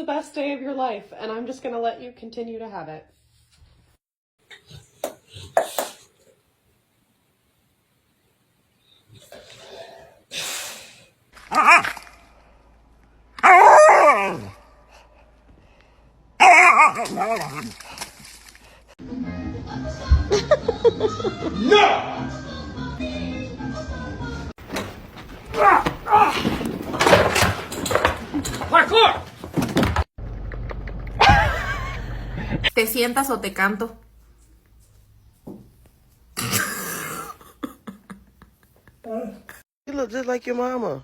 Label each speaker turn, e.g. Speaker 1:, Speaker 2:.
Speaker 1: the best day of your life, and I'm just gonna let you continue to have it.
Speaker 2: ¿Te sientas o te canto?
Speaker 3: You look just like your mama.